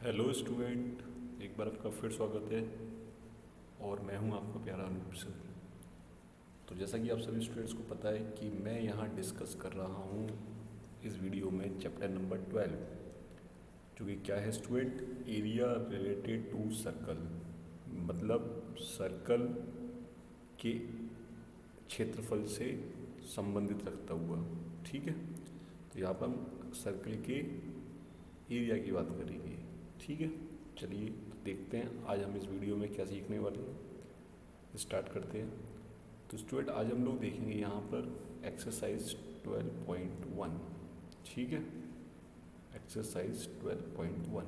Hello student, एक बार आपका फिर स्वागत है। और मैं हूं आपका प्यारा अनूप सर। तो जैसा कि आप सभी स्टूडेंट्स को पता है कि मैं यहां डिस्कस कर रहा हूं इस वीडियो में चैप्टर नंबर 12, जो कि क्या है student, area related to circle, मतलब सर्कल के क्षेत्रफल से संबंधित रखता हुआ। ठीक है, तो यहाँ पर हम सर्कल के एरिया की बात करेंगे। ठीक है, चलिए तो देखते हैं आज हम इस वीडियो में क्या सीखने वाले हैं। स्टार्ट करते हैं। तो स्टूडेंट, आज हम लोग देखेंगे यहाँ पर एक्सरसाइज 12.1। ठीक है, एक्सरसाइज 12.1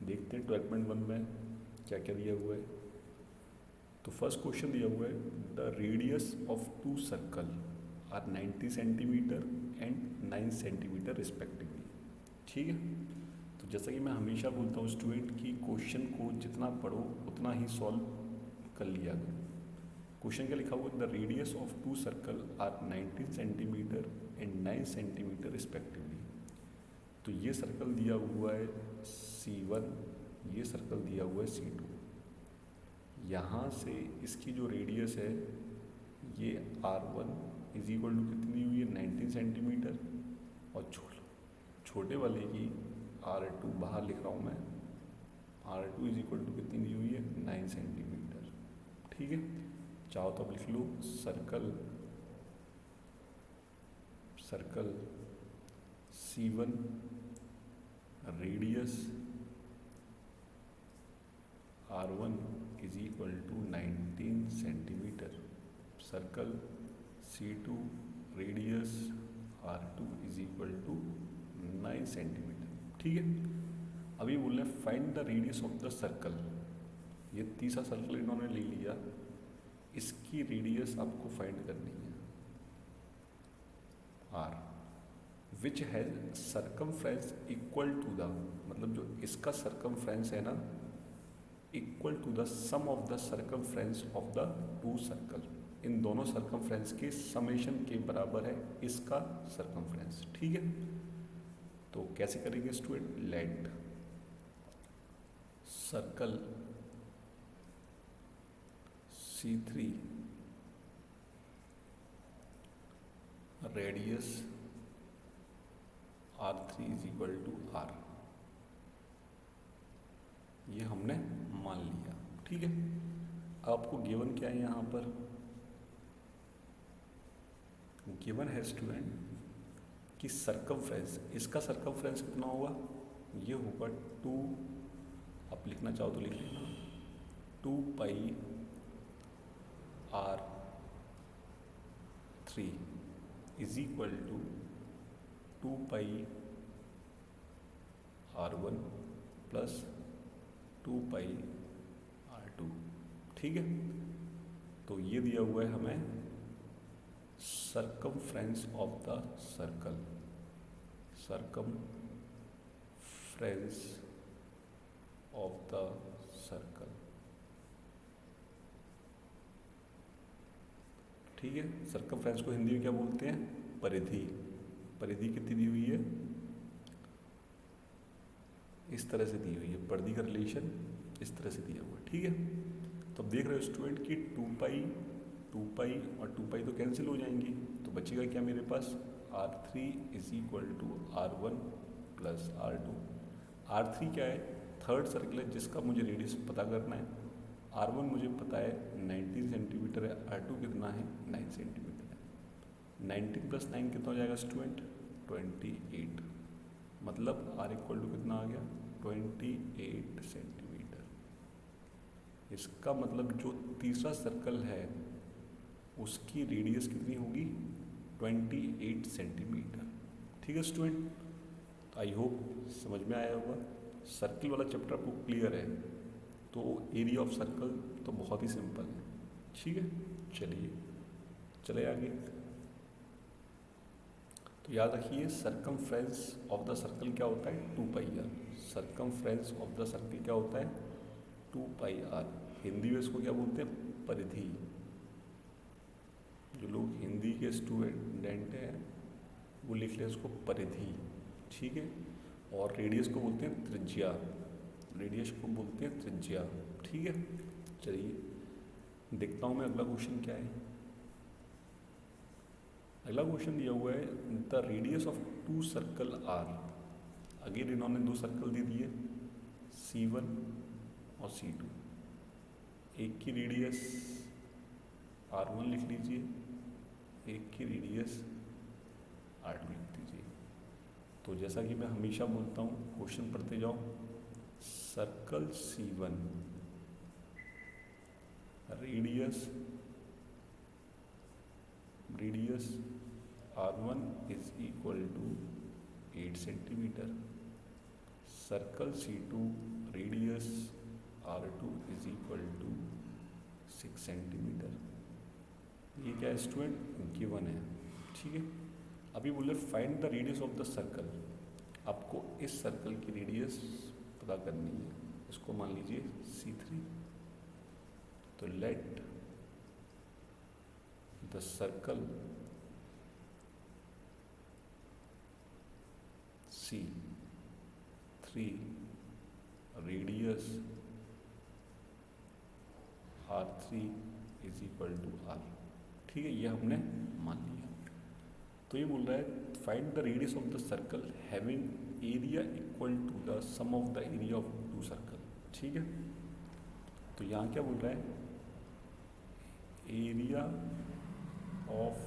देखते हैं 12.1 में क्या क्या दिया हुआ है। तो फर्स्ट क्वेश्चन दिया हुआ है, the radius of two circle are 90 centimetre and 9 centimetre respectively. ठीक है, तो जैसा कि मैं हमेशा बोलता हूँ स्टूडेंट की क्वेश्चन को जितना पढ़ो उतना ही सॉल्व कर लिया करो। क्वेश्चन क्या लिखा हुआ, the radius of two circle are 19 centimetre and 9 centimetre respectively. तो ये सर्कल दिया हुआ है C1, ये सर्कल दिया हुआ है C2। यहाँ से इसकी जो रेडियस है ये R1 इज इक्वल टू कितनी हुई है 19 सेंटीमीटर, और छोटे वाले की R2 बाहर लिख रहा हूँ मैं, R2 इज इक्वल टू कितनी दी हुई है 9 सेंटीमीटर। ठीक है, चाहो तो आप लिख लो circle C1 radius R1 is equal to 19 centimetre, circle C2 radius R2 is equal to 9 centimetre. ठीक है, अभी बोल रहे हैं find the radius of the circle. ये तीसरा सर्कल इन्होंने ले लिया, इसकी रेडियस आपको फाइंड करनी है R, which has circumference equal to the, मतलब जो इसका सर्कमफ्रेंस है ना, equal to the sum of the circumference of the two circle. इन दोनों सर्कमफ्रेंस के समेशन के बराबर है इसका सर्कमफ्रेंस। ठीक है, तो कैसे करेंगे student, let circle C3 radius R3 is equal to R, ये हमने मान लिया। ठीक है, आपको गिवन क्या है यहाँ पर, गिवन है स्टूडेंट कि सर्कमफ्रेंस, इसका सर्कमफ्रेंस कितना होगा, ये होगा 2, आप लिखना चाहो तो लिख लेना, 2 pi R3 is equal to 2 pi R1 plus 2 pi R2। ठीक है, तो ये दिया हुआ है हमें circumference of the circle, circumference of the circle. ठीक है, सर्कमफ्रेंस को हिंदी में क्या बोलते हैं, परिधि। परिधि कितनी दी हुई है, इस तरह से दी हुई है, परिधि का रिलेशन इस तरह से दिया हुआ है। ठीक है, तो अब देख रहे हो स्टूडेंट कि 2 पाई और 2 पाई तो कैंसिल हो जाएंगी, तो बचेगा क्या मेरे पास, R3 is equal to R1 plus R2। R3 क्या है, थर्ड सर्कल है जिसका मुझे रेडियस पता करना है। R1 मुझे पता है 19 सेंटीमीटर है, R2 कितना है 9 सेंटीमीटर है। 19 प्लस 9 कितना हो जाएगा स्टूडेंट, 28, मतलब R इक्वल टू कितना आ गया 28 सेंटीमीटर। इसका मतलब जो तीसरा सर्कल है उसकी रेडियस कितनी होगी 28 सेंटीमीटर। ठीक है स्टूडेंट, तो आई होप समझ में आया होगा। सर्किल वाला चैप्टर आपको क्लियर है, तो एरिया ऑफ सर्कल तो बहुत ही सिंपल है। ठीक है, चलिए चले आगे। तो याद रखिए सर्कमफ्रेंस ऑफ द सर्कल क्या होता है 2 pi R. Circumference of the circle क्या होता है 2 पाई आर। हिंदी में इसको क्या बोलते हैं, परिधि। जो लोग हिंदी के स्टूडेंट हैं वो लिख लें इसको परिधि। ठीक है, और रेडियस को बोलते हैं त्रिज्या। रेडियस को बोलते हैं त्रिज्या। ठीक है, चलिए देखता हूँ मैं अगला क्वेश्चन क्या है। अगला क्वेश्चन दिया हुआ है the radius of two circle are. Again इन्होंने दो सर्कल दे दिए C1 और C2। एक की रेडियस R1 लिख लीजिए, एक की रेडियस R2 लिख दीजिए। तो जैसा कि मैं हमेशा बोलता हूँ, क्वेश्चन पढ़ते जाओ। Circle C1 radius R1 is equal to 8 centimetre. Circle C2 radius R2 is equal to 6 centimetre. ये क्या है स्टूडेंट, गिवन है। ठीक है, अभी बोले find the radius of the circle. आपको इस सर्कल की रेडियस पता करनी है। इसको मान लीजिए C3। तो let the circle C3 radius R3 is equal to R। ठीक है, ये हमने मान लिया। तो ये बोल रहा है find the radius of the circle having area equal to the sum of the area of two circle. ठीक है, तो यहाँ क्या बोल रहा है, area of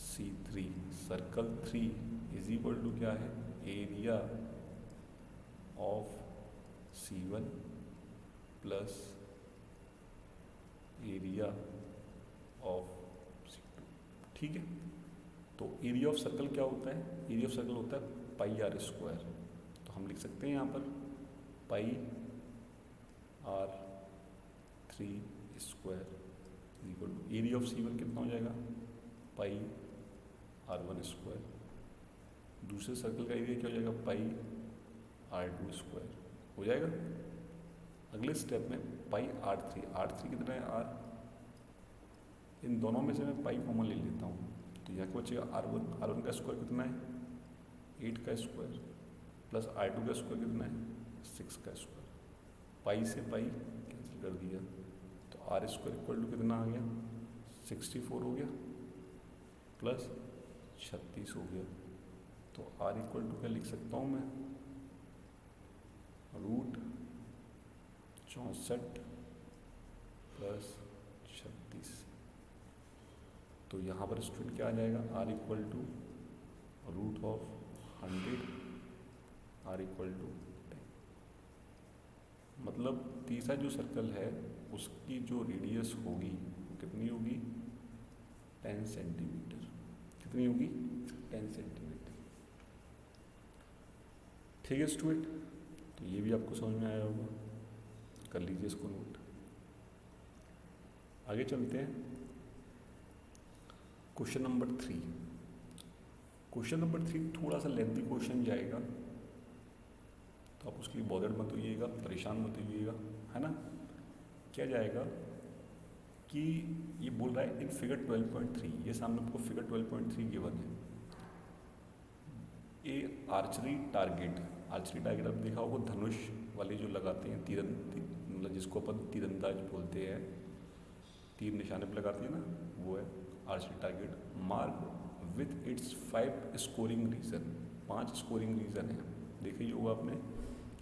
C3 circle 3 is equal to क्या है, area of C1 plus area of C2। ठीक है, तो एरिया ऑफ सर्कल क्या होता है, एरिया ऑफ सर्कल होता है पाई आर स्क्वायर। तो हम लिख सकते हैं यहाँ पर pi R3 square equal to area of C1 कितना हो जाएगा, पाई R1 स्क्वायर। दूसरे सर्कल का एरिया क्या हो जाएगा, पाई R2 स्क्वायर हो जाएगा। अगले स्टेप में पाई R3 कितना है R, इन दोनों में से मैं पाई कॉमन ले लेता हूँ। तो यहाँ क्या बचेगा R1 का स्क्वायर कितना है 8 का स्क्वायर प्लस R2 का स्क्वायर कितना है 6 का स्क्वायर। पाई से पाई कैंसिल कर दिया, तो R स्क्वायर इक्वल टू कितना आ गया 64 हो गया प्लस 36 हो गया। तो R इक्वल टू क्या लिख सकता हूँ मैं, √64 प्लस 36। तो यहाँ पर स्टूडेंट क्या आ जाएगा, R equal to √100, R equal to 10। मतलब तीसरा जो सर्कल है उसकी जो रेडियस होगी वो कितनी होगी 10 सेंटीमीटर। कितनी होगी 10 सेंटीमीटर। ठीक है स्टूडेंट, तो ये भी आपको समझ में आया होगा, कर लीजिए इसको नोट। आगे चलते हैं क्वेश्चन नंबर 3। क्वेश्चन नंबर 3 थोड़ा सा लेंथी क्वेश्चन जाएगा, तो आप उसके लिए बॉदर्ड मत होइएगा, परेशान मत होइएगा, है ना। क्या जाएगा कि ये बोल रहा है इन फिगर 12.3, ये सामने आपको फिगर 12.3 गिवन है। ए आर्चरी टारगेट आप देखा होगा, धनुष वाले जो लगाते हैं तीर, मतलब जिसको अपन तीरंदाज बोलते हैं, तीर निशाने पर लगाते हैं ना, वो है archery target. Mark with its 5 scoring region, 5 scoring region है। देखा ही होगा आपने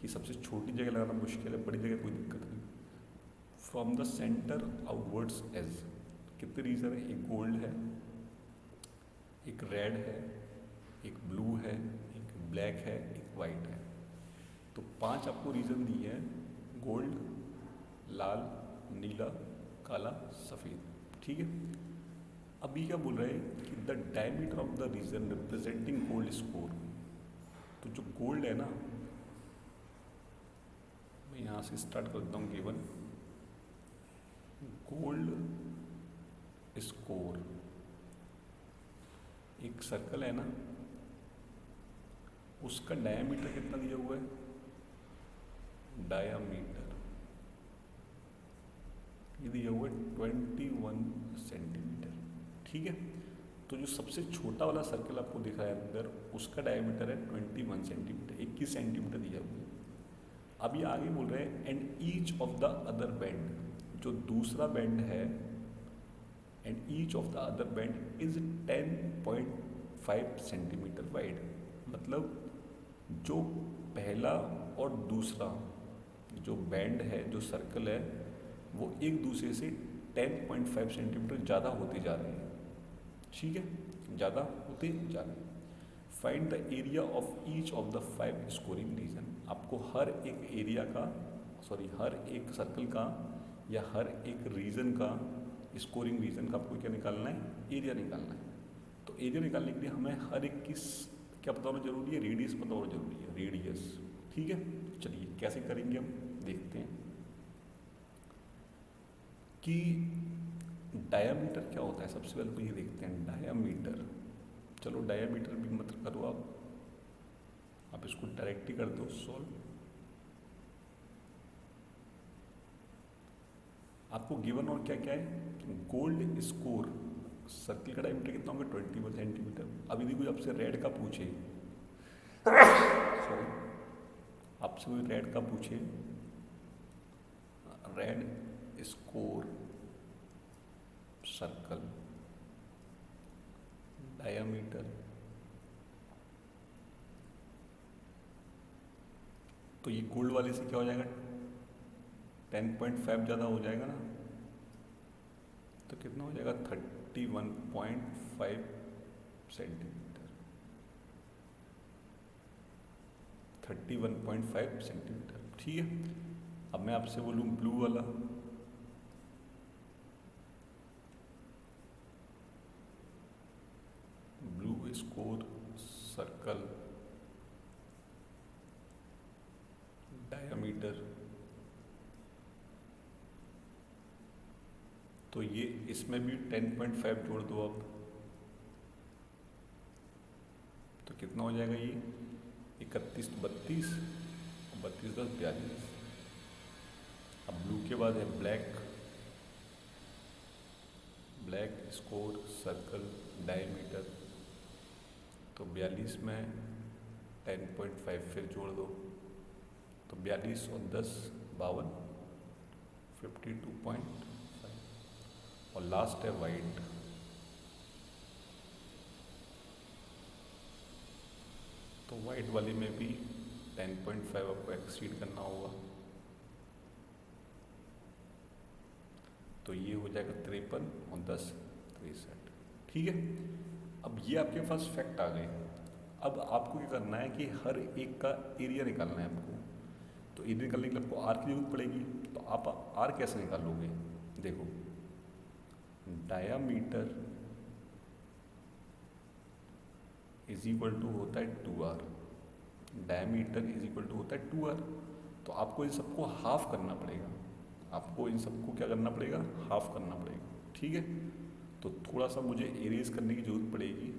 कि सबसे छोटी जगह लगाना मुश्किल है, बड़ी जगह कोई दिक्कत नहीं। From the centre outwards as, कितने रीजन है, एक गोल्ड है, एक रेड है, एक ब्लू है, एक ब्लैक है, एक वाइट है। तो 5 आपको रीजन दिए हैं, गोल्ड, लाल, नीला, काला, सफ़ेद। ठीक है, अभी क्या बोल रहे हैं कि the diameter of the region representing gold score. तो जो गोल्ड है ना, मैं यहाँ से स्टार्ट कर देता हूँ। गिवन गोल्ड स्कोर, एक सर्कल है ना, उसका डायमीटर कितना दिया हुआ है, डायामीटर ये दिया हुआ है 21 सेंटीमीटर। ठीक है, तो जो सबसे छोटा वाला सर्कल आपको दिखा है अंदर, उसका डायमीटर है 21 सेंटीमीटर, 21 सेंटीमीटर दिया हुआ है। अब ये आगे बोल रहे हैं and each of the other band, जो दूसरा बैंड है, and each of the other band is 10.5 centimetre wide. मतलब जो पहला और दूसरा जो बैंड है, जो सर्कल है, वो एक दूसरे से 10.5 सेंटीमीटर ज़्यादा होते जा रहे हैं। ठीक है, ज़्यादा होते जा रहे हैं। Find the area of each of the 5 scoring region. आपको हर एक एरिया का, हर एक सर्कल का या हर एक रीजन का, स्कोरिंग रीजन का आपको क्या निकालना है? एरिया निकालना है। तो एरिया निकालने के लिए हमें हर एक की क्या पता होना जरूरी है? रेडियस पता होना जरूरी है, रेडियस। ठीक है, चलिए कैसे करेंगे हम देखते हैं कि डायामीटर क्या होता है। सबसे पहले तो ये देखते हैं डायामीटर। चलो डायामीटर भी मत करो आप इसको डायरेक्ट ही कर दो सॉल्व। आपको गिवन और क्या क्या है? गोल्ड स्कोर सर्किल का डायमीटर कितना होगा? 21 सेंटीमीटर। अब यदि कोई आपसे रेड का पूछे सॉरी आपसे कोई रेड का पूछे, रेड स्कोर सर्कल डायामीटर, तो ये गोल्ड वाले से क्या हो जाएगा? 10.5 ज़्यादा हो जाएगा ना, तो कितना हो जाएगा? 31.5 सेंटीमीटर। 31.5 सेंटीमीटर। ठीक है, अब मैं आपसे बोलूँ ब्लू वाला, ब्लू स्कोर सर्कल डायामीटर, तो ये इसमें भी 10.5 जोड़ दो आप, तो कितना हो जाएगा? ये 31 32, 32 10 42। अब ब्लू के बाद है black, black score circle diameter, तो 42 में 10.5 फिर जोड़ दो, तो 42 और 10 52, 52.5। और लास्ट है वाइट, तो वाइट वाली में भी 10.5 आपको एक्सीड करना होगा, तो ये हो जाएगा 53 और 10 63। ठीक है, अब ये आपके पास फैक्ट आ गए। अब आपको क्या करना है कि हर एक का एरिया निकालना है आपको। तो एरिया निकालने के लिए आपको आर की जरूरत पड़ेगी। तो आप आर कैसे निकालोगे? देखो, डायामीटर इज इक्वल टू होता है 2r, diameter is equal to होता है 2r। तो आपको इन सबको हाफ करना पड़ेगा, आपको इन सबको क्या करना पड़ेगा? हाफ करना पड़ेगा। ठीक है, तो थोड़ा सा मुझे इरेज करने की जरूरत पड़ेगी,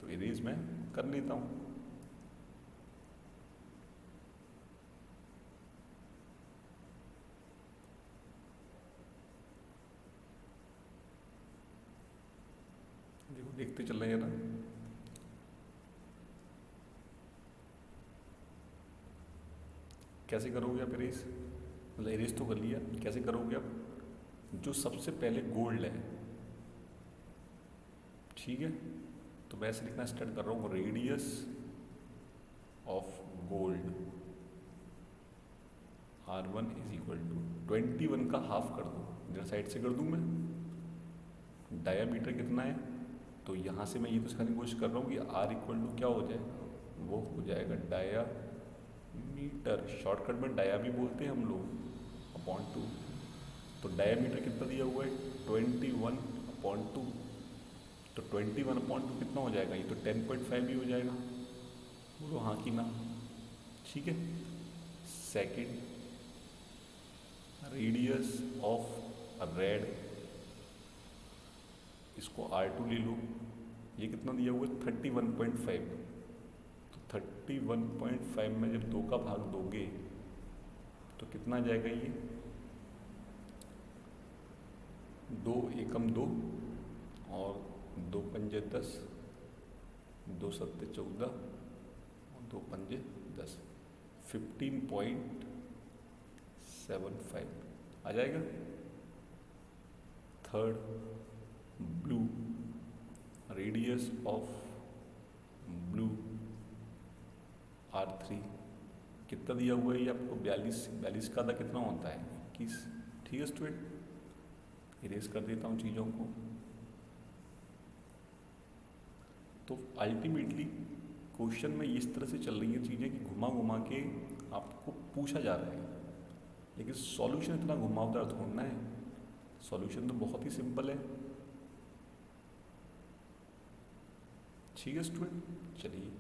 तो इरेज मैं कर लेता हूँ। देखो देखते चल रहे हैं ना, कैसे करोगे आप इरेज? मतलब इरेज तो कर लिया, कैसे करोगे आप? जो सबसे पहले गोल्ड है, ठीक है, तो मैं ऐसे लिखना स्टार्ट कर रहा हूँ, radius of gold R1 is equal to 21 का हाफ कर दो, इधर साइड से कर दूँ मैं। डायामीटर कितना है? तो यहाँ से मैं ये तो सिखाने की कोशिश कर रहा हूँ कि R इक्वल टू क्या हो जाएगा? वो हो जाएगा डायामीटर, शॉर्टकट में डाया भी बोलते हैं हम लोग, अपॉन 2। तो डायामीटर कितना दिया हुआ है? 21/2। तो 21/2 कितना हो जाएगा? ये तो 10.5 भी हो जाएगा। बोलो हाँ कि ना? ठीक है। सेकंड, रेडियस ऑफ रेड, इसको R2 ले लो, ये कितना दिया हुआ है? 31.5। तो 31.5 में जब 2 का भाग दोगे तो कितना आ जाएगा? ये 2 एकम 2 और 2 पंजे 10, 2 सत्ते 14 और 2 पंजे 10, 15.5 7.5 आ जाएगा। Third, blue, radius of blue R3 कितना दिया हुआ है ये आपको 42 का आधा कितना होता है 21। ठीक है स्टूडेंट, इरेज कर देता हूँ चीज़ों को। तो अल्टीमेटली क्वेश्चन में इस तरह से चल रही है चीज़ें कि घुमा घुमा के आपको पूछा जा रहा है, लेकिन सॉल्यूशन इतना घुमावदार ढूंढना है। सॉल्यूशन तो बहुत ही सिंपल है। ठीक है स्टूडेंट, चलिए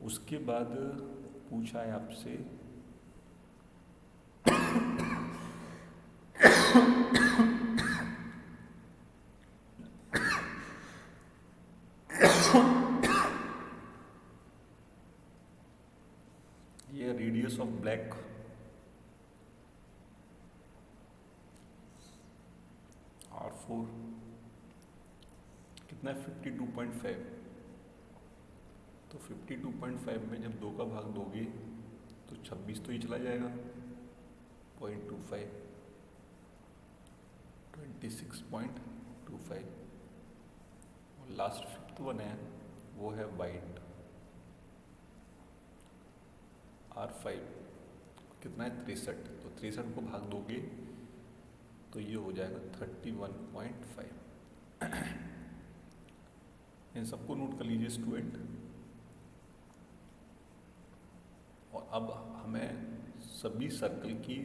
उसके बाद पूछा है आपसे ये रेडियस ऑफ ब्लैक R4 कितना है 52.5। तो 52.5 में जब 2 का भाग दोगे तो 26 तो ही चला जाएगा, 0.25 26.25। और लास्ट 5th वन है वो है वाइट R5 कितना है 63। तो 63 को भाग दोगे तो ये हो जाएगा 31.5। इन सबको नोट कर लीजिए स्टूडेंट। और अब हमें सभी सर्कल की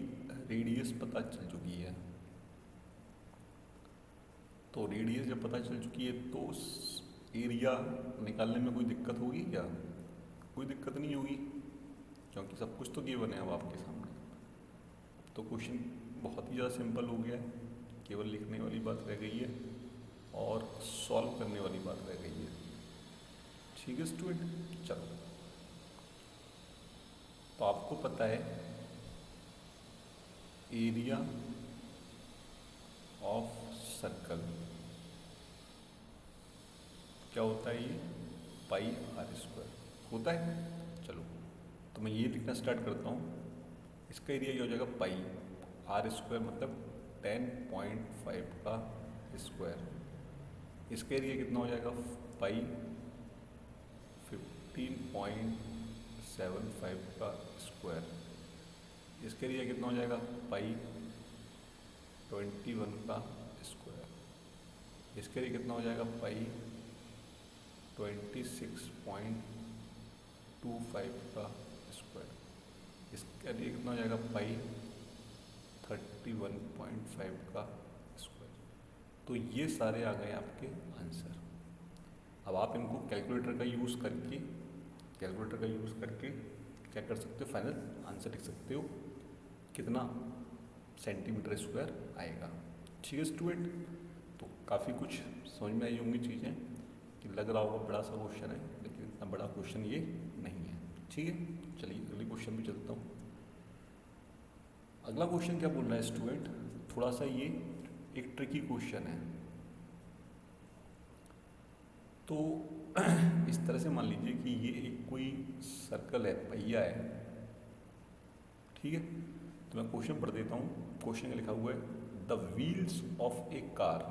रेडियस पता चल चुकी है। तो रेडियस जब पता चल चुकी है तो एरिया निकालने में कोई दिक्कत होगी क्या? कोई दिक्कत नहीं होगी, क्योंकि सब कुछ तो गिवन है अब आपके सामने। तो क्वेश्चन बहुत ही ज़्यादा सिंपल हो गया है, केवल लिखने वाली बात रह गई है और सॉल्व करने वाली बात रह गई है। ठीक है स्टूडेंट, चलो तो आपको पता है एरिया ऑफ सर्कल क्या होता है, ये πr² होता है। चलो तो मैं ये लिखना स्टार्ट करता हूँ। इसका एरिया ये हो जाएगा πr² मतलब 10.5 का स्क्वायर। इसका एरिया कितना हो जाएगा पाई 15.75 का स्क्वायर। इसका एरिया कितना हो जाएगा पाई 21 का स्क्वायर। इसका एरिया कितना हो जाएगा पाई 26.25 का स्क्वायर। इसका एरिया कितना हो जाएगा पाई 31.5 का स्क्वायर। तो ये सारे आ गए आपके आंसर। अब आप इनको कैलकुलेटर का यूज़ करके क्या कर सकते हो, फाइनल आंसर लिख सकते हो कितना सेंटीमीटर स्क्वायर आएगा। ठीक है स्टूडेंट, तो काफ़ी कुछ समझ में आई होंगी चीज़ें कि लग रहा होगा बड़ा सा क्वेश्चन है, लेकिन इतना बड़ा क्वेश्चन ये नहीं है। ठीक है, चलिए अगले क्वेश्चन पे चलता हूँ। अगला क्वेश्चन क्या बोल रहा है स्टूडेंट, थोड़ा सा ये एक ट्रिकी क्वेश्चन है। तो इस तरह से मान लीजिए कि ये एक कोई सर्कल है, पहिया है। ठीक है, तो मैं क्वेश्चन पढ़ देता हूँ। क्वेश्चन में लिखा हुआ है the wheels of A car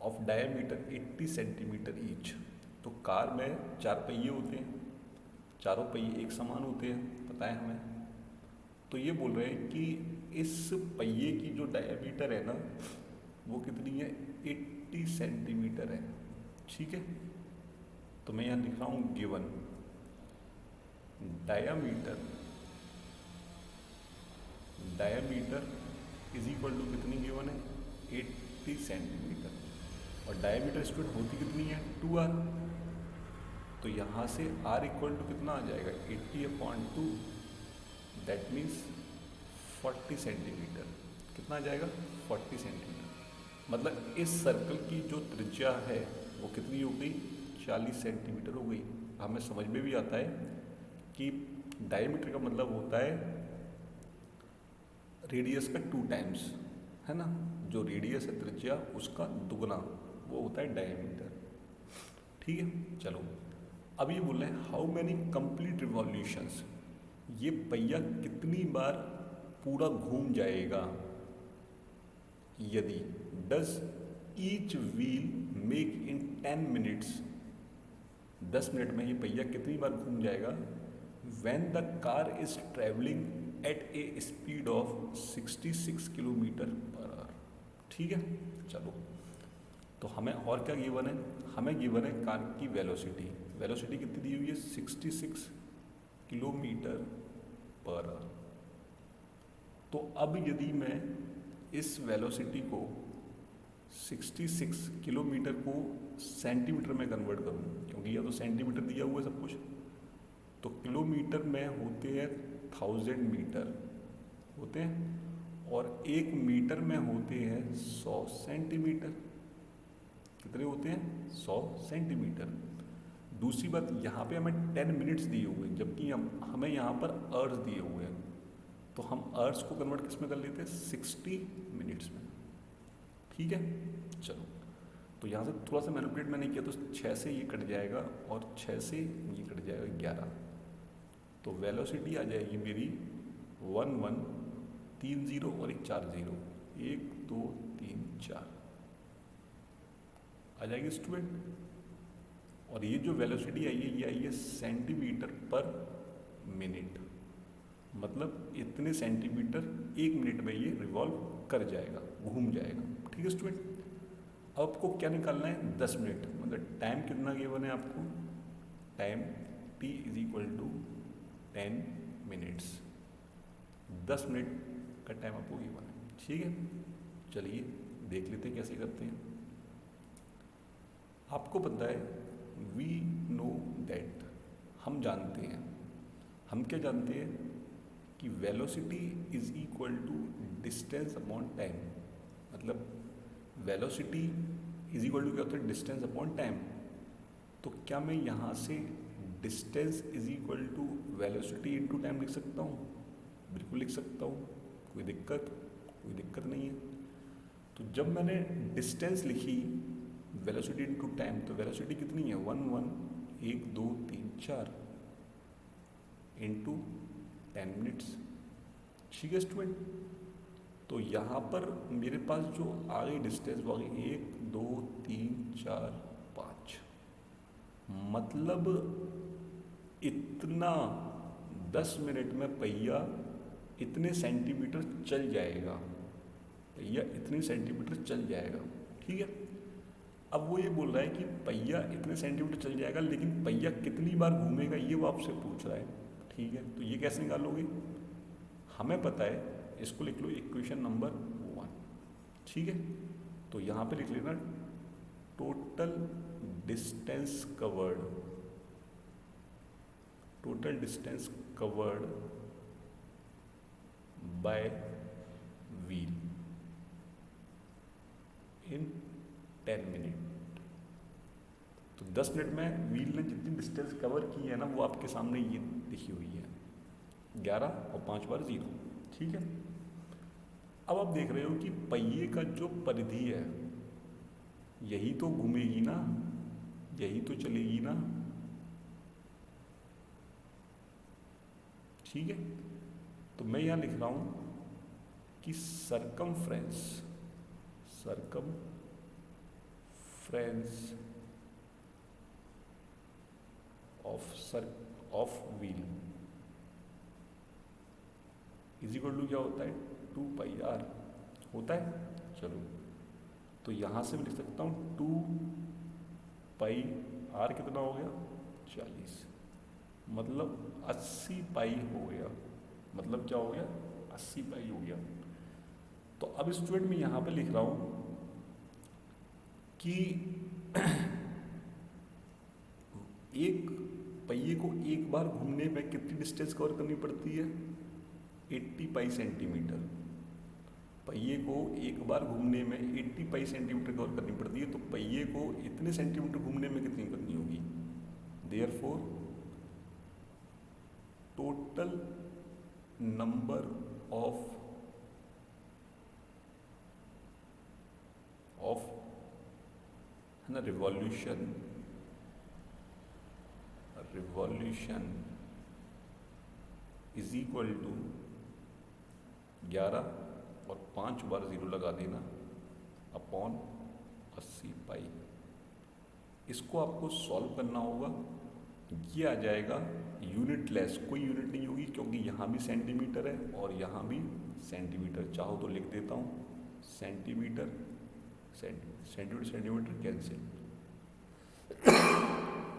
of diameter 80 centimetre each. तो कार में 4 पहिए होते हैं, चारों पहिए एक समान होते हैं, पता है हमें। तो ये बोल रहे हैं कि इस पहिए की जो डायमीटर है ना वो कितनी है 80 सेंटीमीटर है। ठीक है, तो मैं यहाँ लिख रहा हूँ given diameter is equal to कितनी गिवन है 80 सेंटीमीटर। और डायमीटर स्टूडेंट होती कितनी है 2r। तो यहाँ से r इक्वल टू कितना आ जाएगा 80/2, दैट मीन्स 40 सेंटीमीटर। कितना आ जाएगा 40 सेंटीमीटर। मतलब इस सर्कल की जो त्रिज्या है वो कितनी हो गई 40 सेंटीमीटर हो गई। हमें समझ में भी आता है कि डायमीटर का मतलब होता है रेडियस का 2 टाइम्स, है ना। जो रेडियस है त्रिज्या उसका दुगना वो होता है डायमीटर। ठीक है, चलो अब ये बोल रहे हैं हाउ मैनी कंप्लीट रिवॉल्यूशंस, ये पहिया कितनी बार पूरा घूम जाएगा यदि does each wheel make in 10 minutes, 10 minute में ये पहिया कितनी बार घूम जाएगा, when the car is travelling at A speed of 66 kilometre per hour. ठीक है, चलो तो हमें और क्या गिवन है, हमें गिवन है कार की वेलोसिटी। वेलोसिटी कितनी दी हुई है, 66 किलोमीटर पर आवर। तो अब यदि मैं इस वेलोसिटी को 66 किलोमीटर को सेंटीमीटर में कन्वर्ट करूँ, क्योंकि यह तो सेंटीमीटर दिया हुआ है सब कुछ, तो किलोमीटर में होते हैं 1000 मीटर होते हैं, और 1 मीटर में होते हैं 100 सेंटीमीटर। कितने होते हैं, 100 सेंटीमीटर। दूसरी बात, यहाँ पे हमें 10 मिनट्स दिए हुए हैं, जबकि हमें यहाँ पर आवर्स दिए हुए हैं, तो हम आवर्स को कन्वर्ट किस में कर लेते हैं, 60 मिनट्स में। ठीक है, चलो तो यहाँ से थोड़ा सा मैनिपुलेट मैंने किया, तो 6 से ये कट जाएगा और 6 से ये कट जाएगा 11, तो वेलोसिटी आ जाएगी मेरी 1130 और एक 40, 1 2 3 4 आ जाएगी स्टूडेंट। और ये जो वेलोसिटी आई है ये आई है सेंटीमीटर पर मिनट, मतलब इतने सेंटीमीटर 1 मिनट में ये रिवॉल्व कर जाएगा, घूम जाएगा। ठीक है स्टूडेंट, अब आपको क्या निकालना है, 10 मिनट, मतलब टाइम कितना गिवन है आपको, टाइम t = 10 मिनट्स, 10 मिनट का टाइम आपको गिवन है। ठीक है, चलिए देख लेते हैं कैसे करते हैं। आपको पता है वी नो दैट, हम जानते हैं, हम क्या जानते हैं कि velocity is equal to distance upon time, मतलब वेलोसिटी इज इक्वल टू क्या होता है, डिस्टेंस अपॉन टाइम। तो क्या मैं यहाँ से distance is equal to velocity into time लिख सकता हूँ, बिल्कुल लिख सकता हूँ, कोई दिक्कत नहीं है। तो जब मैंने डिस्टेंस लिखी वेलोसिटी इनटू टाइम, तो वेलोसिटी कितनी है, 1 2 3 4 इनटू 10 मिनट्स। ठीक है स्टूडेंट, तो यहाँ पर मेरे पास जो आ गई डिस्टेंस वो आ गई 1 2 3 4 5, मतलब इतना 10 मिनट में पहिया इतने सेंटीमीटर चल जाएगा, पहिया इतने सेंटीमीटर चल जाएगा। ठीक है, अब वो ये बोल रहा है कि पहिया इतने सेंटीमीटर चल जाएगा, लेकिन पहिया कितनी बार घूमेगा ये वो आपसे पूछ रहा है। ठीक है, तो ये कैसे निकालोगे, हमें पता है, इसको लिख लो इक्वेशन नंबर 1। ठीक है, तो यहाँ पे लिख लेना total distance covered by wheel in 10 minute. तो 10 मिनट में व्हील ने जितनी डिस्टेंस कवर की है ना, वो आपके सामने ये लिखी हुई है, 11 और 5 बार 0। ठीक है, अब आप देख रहे हो कि पहिए का जो परिधि है यही तो घूमेगी ना, यही तो चलेगी ना। ठीक है, तो मैं यहाँ लिख रहा हूँ कि circumference of wheel is equal to क्या होता है, 2 पाई r होता है। चलो तो यहाँ से मैं लिख सकता हूँ 2 पाई r कितना हो गया, 40, मतलब 80 पाई हो गया, मतलब क्या हो गया, 80 पाई हो गया। तो अब स्टूडेंट मैं यहाँ पे लिख रहा हूँ कि एक पहिए को एक बार घूमने में कितनी डिस्टेंस कवर करनी पड़ती है, 80 पाई सेंटीमीटर। पहिए को एक बार घूमने में 80 पाई सेंटीमीटर कवर करनी पड़ती है, तो पहिए को इतने सेंटीमीटर घूमने में कितनी करनी होगी, देयरफॉर टोटल नंबर ऑफ है ना रिवॉल्यूशन इज इक्वल टू 11 और 5 बार ज़ीरो लगा देना अपॉन 80 पाई। इसको आपको सॉल्व करना होगा। ये आ जाएगा यूनिट लेस, कोई यूनिट नहीं होगी क्योंकि यहाँ भी सेंटीमीटर है और यहाँ भी सेंटीमीटर। चाहो तो लिख देता हूँ सेंटीमीटर सेंटीमीटर सेंटीमीटर कैंसिल।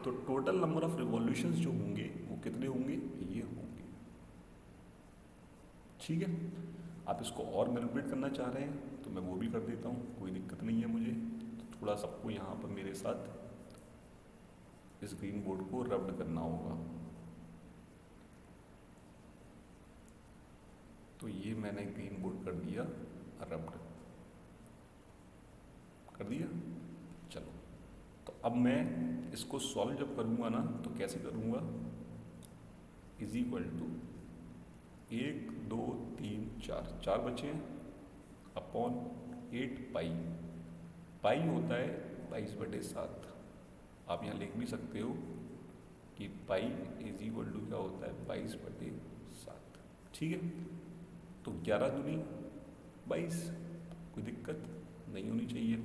तो टोटल नंबर ऑफ रिवॉल्यूशंस जो होंगे वो कितने होंगे, ये होंगे। ठीक है, आप इसको और मैनिपुलेट करना चाह रहे हैं तो मैं वो भी कर देता हूँ, कोई दिक्कत नहीं है मुझे। तो थोड़ा सबको यहाँ पर मेरे साथ इस ग्रीन बोर्ड को रब्ड करना होगा। तो ये मैंने ग्रीन बोर्ड कर दिया रब्ड, कर दिया। चलो, तो अब मैं इसको सॉल्व जब करूँगा ना तो कैसे करूँगा, इज इक्वल टू 1 2 3 4 4 बचे हैं अपॉन 8 पाई। पाई होता है 22/7। आप यहाँ लिख भी सकते हो कि पाई इज इक्वल टू क्या होता है 22/7। ठीक है, तो 11 दूनी 22, कोई दिक्कत नहीं होनी चाहिए।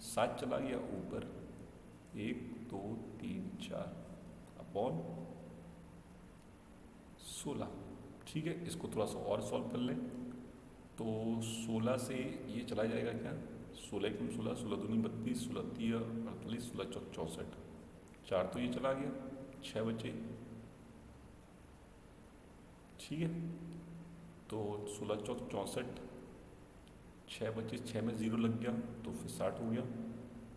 7 चला गया ऊपर, 1 2 3 4 अपॉन 16। ठीक है, इसको थोड़ा सा और सॉल्व कर लें। तो 16 से ये चला जाएगा क्या, 16 कम 16, 16 दूनी 32, 16 3 48, 16 चौक 64, 4 तो ये चला गया, 6 बचे। ठीक है, तो 16 चौक 64, 6 बचे, 6 में 0 लग गया तो फिर 60 हो गया,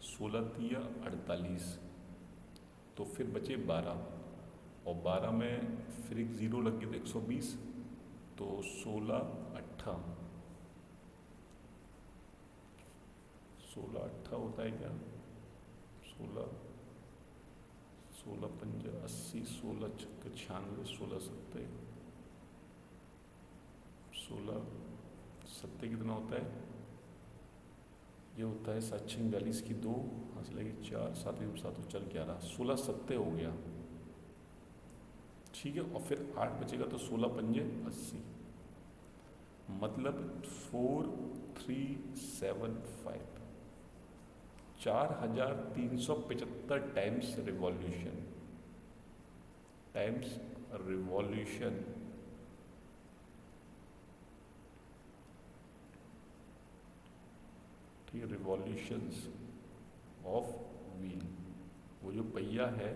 16 3 48, तो फिर बचे 12 और 12 में फिर एक 0 लग गया तो 120, तो 16 8 16 8 होता है क्या, 16 16 5 80, 16 6 96, 16 7 16 7 कितना होता है, ये होता है 7 6 42 की 2 हाथ लगे 4 7 7 4 11, 16 7 हो गया। ठीक है, और फिर 8 बचेगा तो 16 5 80, मतलब 4375, 4375 टाइम्स रिवॉल्यूशन, ठीक है, रिवॉल्यूशंस ऑफ व्हील। वो जो पहिया है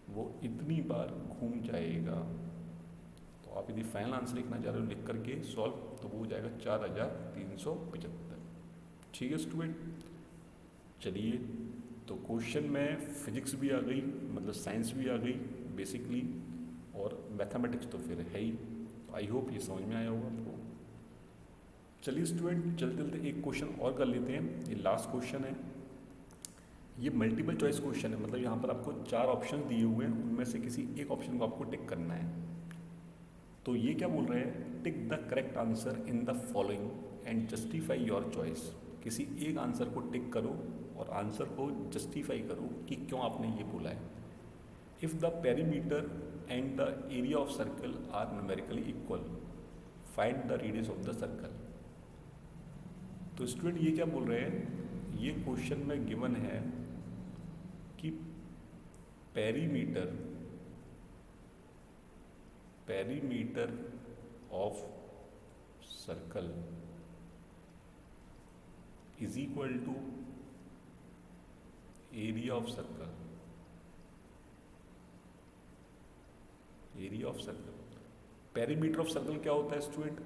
वो इतनी बार घूम जाएगा। तो आप यदि फाइनल आंसर लिखना चाह रहे हो लिख करके सॉल्व, तो वो हो जाएगा 4375। ठीक है स्टूडेंट, चलिए, तो क्वेश्चन में फिजिक्स भी आ गई, मतलब साइंस भी आ गई बेसिकली, और मैथमेटिक्स तो फिर है ही। तो आई होप ये समझ में आया होगा आपको। चलिए स्टूडेंट, चलते चलते एक क्वेश्चन और कर लेते हैं, ये लास्ट क्वेश्चन है। ये मल्टीपल चॉइस क्वेश्चन है, मतलब यहाँ पर आपको 4 ऑप्शन दिए हुए हैं, उनमें से किसी एक ऑप्शन को आपको टिक करना है। तो ये क्या बोल रहे हैं, tick the correct answer in the following and justify your choice. किसी एक आंसर को टिक करो और आंसर को जस्टिफाई करो कि क्यों आपने ये बोला है। If the perimeter and the area of circle are numerically equal, find the radius of the circle. तो स्टूडेंट ये क्या बोल रहे हैं, ये क्वेश्चन में गिवन है कि perimeter of circle is equal to area of circle. Area of circle, perimeter of circle क्या होता है स्टूडेंट,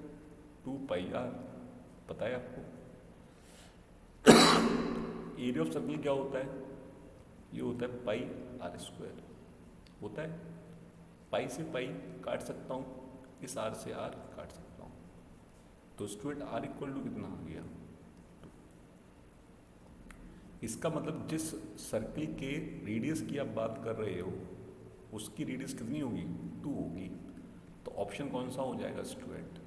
2πr, पता है आपको। एरिया ऑफ सर्कल क्या होता है, ये होता है πr², होता है। पाई से पाई काट सकता हूँ, इस आर से आर काट सकता हूँ। तो स्टूडेंट r इक्वल टू कितना आ गया, इसका मतलब जिस सर्कल के रेडियस की आप बात कर रहे हो उसकी रेडियस कितनी होगी, 2 होगी। तो ऑप्शन कौन सा हो जाएगा स्टूडेंट,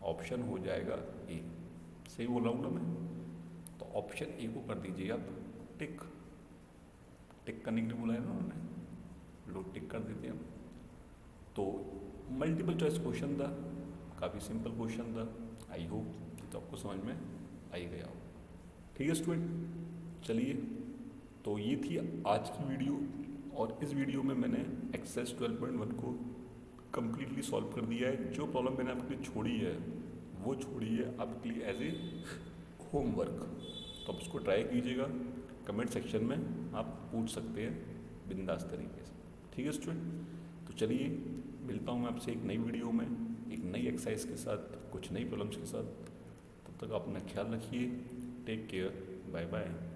ऑप्शन हो जाएगा ए। सही बोल रहा हूँ ना मैं, तो ऑप्शन ए को कर दीजिए आप टिक। टिक करने के लिए बोला है ना उन्होंने, लो टिक कर देते हैं। तो मल्टीपल चॉइस क्वेश्चन था, काफ़ी सिंपल क्वेश्चन था। आई होप तो आपको समझ में आ ही गया हो। ठीक है स्टूडेंट, चलिए तो ये थी आज की वीडियो, और इस वीडियो में मैंने एक्सरसाइज 12.1 को कम्प्लीटली सॉल्व कर दिया है। जो प्रॉब्लम मैंने आपके लिए छोड़ी है वो छोड़ी है आपके लिए एज ए होमवर्क, तो आप उसको ट्राई कीजिएगा। कमेंट सेक्शन में आप पूछ सकते हैं बिंदास तरीके से। ठीक है स्टूडेंट, तो चलिए मिलता हूँ मैं आपसे एक नई वीडियो में, एक नई एक्सरसाइज के साथ, कुछ नई प्रॉब्लम्स के साथ। तब तक आप अपना ख्याल रखिए। Take care, bye bye.